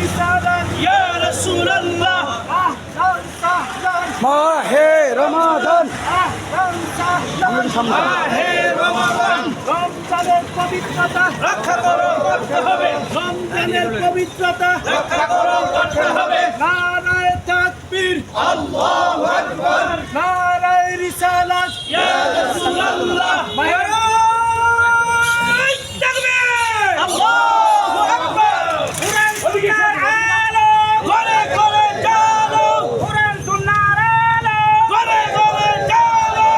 رسالة يا رسول الله أهلا وسهلا মাহে রমাদান أهلا وسهلا মাহে রমাদান রমজানের পবিত্রতা রক্ষা করো করতে হবে রমজানের পবিত্রতা রক্ষা করো করতে হবে নারায়ে তাকবীর আল্লাহু আকবার নারায়ে রিসালাত ইয়া রাসূলুল্লাহ তাকবীর আল্লাহু আকবার কুরআন সুন্নাহর আলো ঘরে ঘরে চলো কুরআন সুন্নাহর আলো ঘরে ঘরে চলো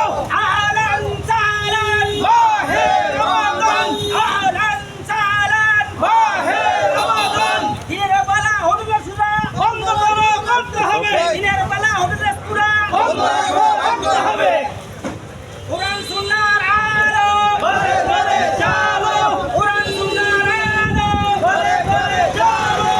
আহলান সাহলান মাহে রমাদান আহলান সাহলান মাহে রমাদান দিনের বেলা হুজুরে সুরা বন্ধ করো করতে হবে দিনের বেলা হুজুরে সুরা বন্ধ করো করতে হবে কুরআন সুন্নাহর আলো ঘরে ঘরে চলো কুরআন সুন্নাহর আলো ঘরে ঘরে চলো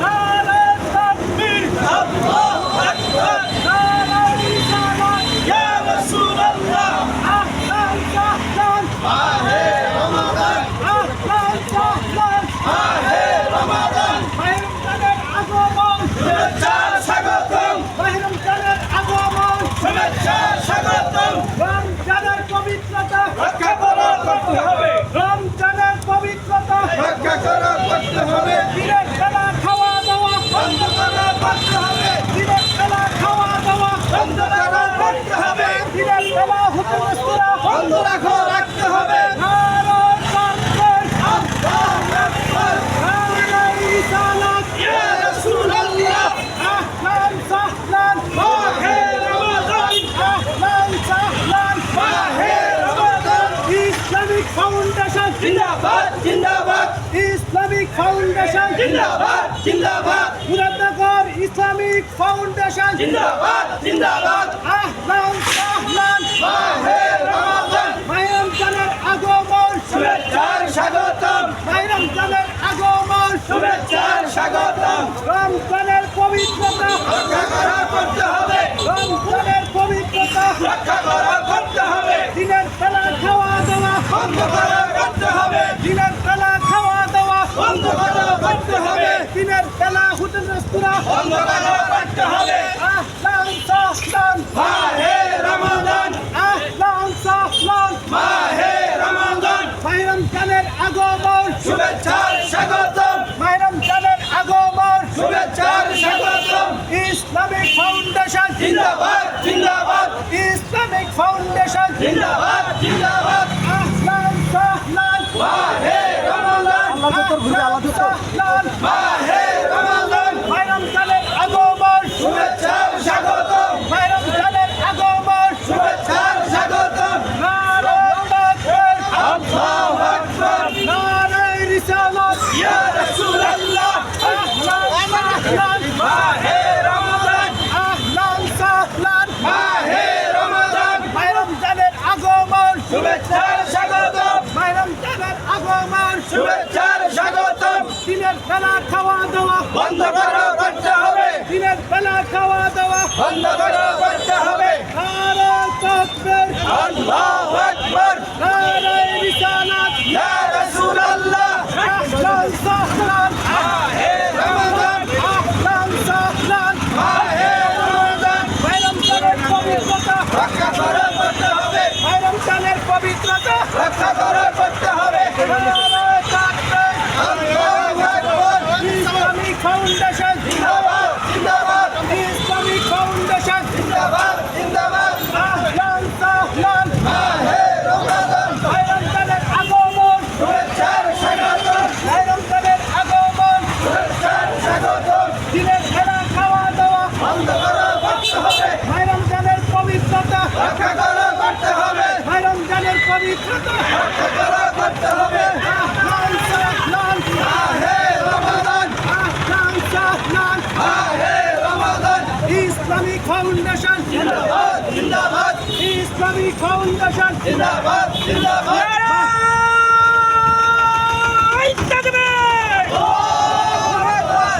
নারায়ে তাকবীর আল্লাহু আকবার নারায়ে রিসালাত ইয়া রাসূলুল্লাহ আহলান সাহলান মাহে রমাদান আহলান সাহলান মাহে রমাদান রমজানের আগমন শুভেচ্ছা স্বাগতম রমজানের আগমন শুভেচ্ছা স্বাগতম রমজানের পবিত্রতা রক্ষা করো করতে হবে রমজানের পবিত্রতা রক্ষা করো করতে হবে দিনের বেলা খাওয়া দাওয়া বন্ধ করো করতে হবে দিনের বেলা খাওয়া দাওয়া বন্ধ করো করতে হবে দিনের বেলা হুকুম সুরা বন্ধ রাখো রাখতে হবে নারায়ে তাকবীর আল্লাহু আকবার নারায়ে রিসালাত ইয়া রাসূলুল্লাহ আহলান সাহলান মাহে রমাদান আহলান সাহলান মাহে রমাদান ইসলামিক ফাউন্ডেশন জিন্দাবাদ জিন্দাবাদ ইসলামিক ফাউন্ডেশন জিন্দাবাদ জিন্দাবাদ মুরাদনগর ইসলামিক ফাউন্ডেশন জিন্দাবাদ জিন্দাবাদ আহলান সাহলান মাহে রমাদান রমজানের আগমন শুভেচ্ছার স্বাগতম রমজানের আগমন শুভেচ্ছার স্বাগতম রমজানের পবিত্রতা রক্ষা করা করতে হবে রমজানের পবিত্রতা রক্ষা করা করতে হবে দিনের বেলা খাওয়া দাওয়া বন্ধ করা করতে হবে দিনের বেলা খাওয়া দাওয়া বন্ধ করা করতে হবে দিনের বেলা হুজুর সুরা বন্ধ করা করতে হবে আহলান সাহলান মাহে রমাদান আহলান সাহলান মাহে রমাদান রমজানের আগমন শুভেচ্ছার স্বাগতম রমজানের আগমন শুভেচ্ছার স্বাগতম ইসলামিক ফাউন্ডেশন জিন্দাবাদ জিন্দাবাদ ইসলামিক ফাউন্ডেশন জিন্দাবাদ জিন্দাবাদ আহলান সাহলান মাহে রমাদান সাহলান মাহে রমাদান রমজানের আগমন শুভেচ্ছার স্বাগতম রমজানের আগমন শুভেচ্ছার স্বাগতম নারায়ে তাকবীর আল্লাহু আকবার নারায়ে রিসালাত ইয়া রাসূলুল্লাহ আহলান সাহলান মাহে রমাদান আহলান সাহলান মাহে রমাদান রমজানের আগমন শুভেচ্ছার স্বাগতম রমজানের আগমন শুভেচ্ছার স্বাগতম দিনের বেলা খাওয়া দাওয়া বন্ধ করো করতে হবে দিনের বেলা খাওয়া দাওয়া বন্ধ করো করতে হবে নারায়ে তাকবীর আল্লাহু আকবার নারায়ে রিসালাত ইয়া রাসূলুল্লাহ আহলান সাহলান মাহে রমাদান আহলান সাহলান মাহে রমাদান রমজানের পবিত্রতা রক্ষা করো করতে হবে রমজানের পবিত্রতা রক্ষা করো করতে হবে নারায়ে তাকবীর আল্লাহু আকবার ইসলামিক ফাউন্ডেশন জিন্দাবাদ জিন্দাবাদ ইসলামিক ফাউন্ডেশন জিন্দাবাদ জিন্দাবাদ আহলান সাহলান মাহে রমাদান রমজানের আগমন শুভেচ্ছার স্বাগতম রমজানের আগমন শুভেচ্ছার স্বাগতম দিনের বেলা খাওয়া দাওয়া বন্ধ করো করতে হবে রমজানের পবিত্রতা রক্ষা করো করতে হবে রমজানের পবিত্রতা রক্ষা করো করতে হবে আহলান সাহলান মাহে রমাদান আহলান সাহলান মাহে রমাদান ইসলামিক ফাউন্ডেশন জিন্দাবাদ জিন্দাবাদ ইসলামিক ফাউন্ডেশন জিন্দাবাদ জিন্দাবাদ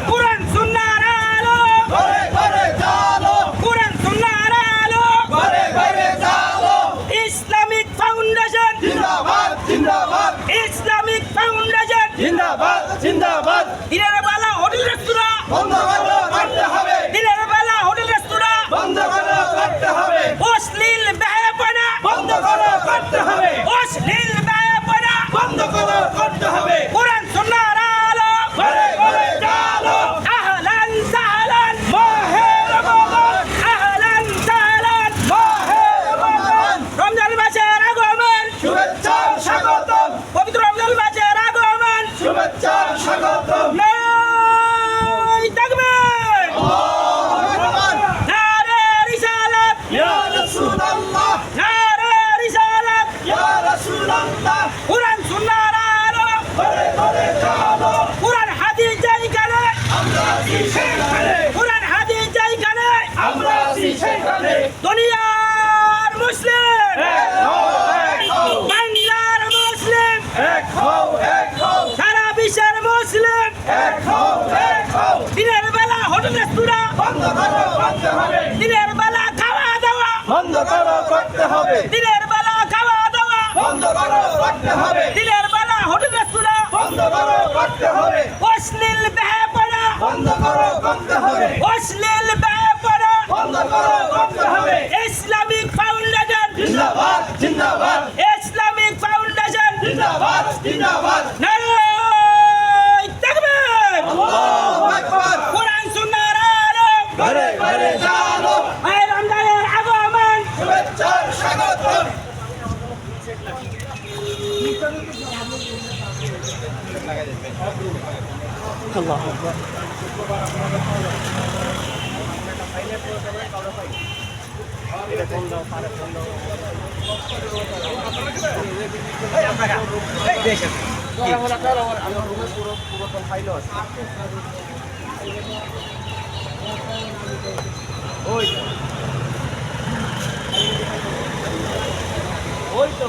কুরআন সুন্নাহর আলো ঘরে ঘরে চলো কুরআন সুন্নাহর আলো ঘরে ঘরে চলো ইসলামিক ফাউন্ডেশন জিন্দাবাদ জিন্দাবাদ ইসলামিক ফাউন্ডেশন জিন্দাবাদ জিন্দাবাদ দিনের বেলা হোটেল রেস্তোরাঁ বন্ধ করতে হবে দিনের বেলা হোটেল রেস্তোরাঁ বন্ধ করতে হবে অশ্লীল বেহায়াপনা বন্ধ করতে হবে অশ্লীল বেহায়াপনা বন্ধ করতে হবে কোরআন সুন্নাহর আলো ঘরে ঘরে চালো আহলান সাহলান মাহে রমাদান আহলান সাহলান মাহে রমাদান রমজান মাসের আগমন শুভেচ্ছা স্বাগতম পবিত্র রমজান মাসের আগমন শুভেচ্ছা স্বাগতম নারায়ে তাকবীর নারায়ে রিসালাত ইয়া রাসূলুল্লাহ নারায়ে রিসালাত ইয়া রাসূলুল্লাহ কোরআন সুন্নাহর আলো ঘরে ঘরে চালো কোরআন হাদিস যেখানে আমরা আছি সেখানে কোরআন হাদিস যেখানে আমরা আছি সেখানে দুনিয়ার মুসলিম এক হও বাংলার মুসলিম এক হও সারা বিশ্বের মুসলিম এক হও দিনের বেলা হোটেল রেস্তোরাঁ বন্ধ করতে হবে দিনের বেলা খাওয়া দাওয়া বন্ধ করতে হবে দিনের বেলা খাওয়া দাওয়া বন্ধ করতে হবে দিনের বেলা হোটেল রেস্তোরাঁ বন্ধ করতে হবে অশ্লীল বেহায়াপনা বন্ধ করতে হবে অশ্লীল বেহায়াপনা বন্ধ করতে হবে ইসলামিক ফাউন্ডেশন জিন্দাবাদ জিন্দাবাদ ইসলামিক ফাউন্ডেশন জিন্দাবাদ জিন্দাবাদ নারায়ে তাকবীর আল্লাহু আকবার কোরআন সুন্নাহর আলো ঘরে ঘরে চালো মাহে রমজানের আগমন শুভেচ্ছা স্বাগতম ওই তো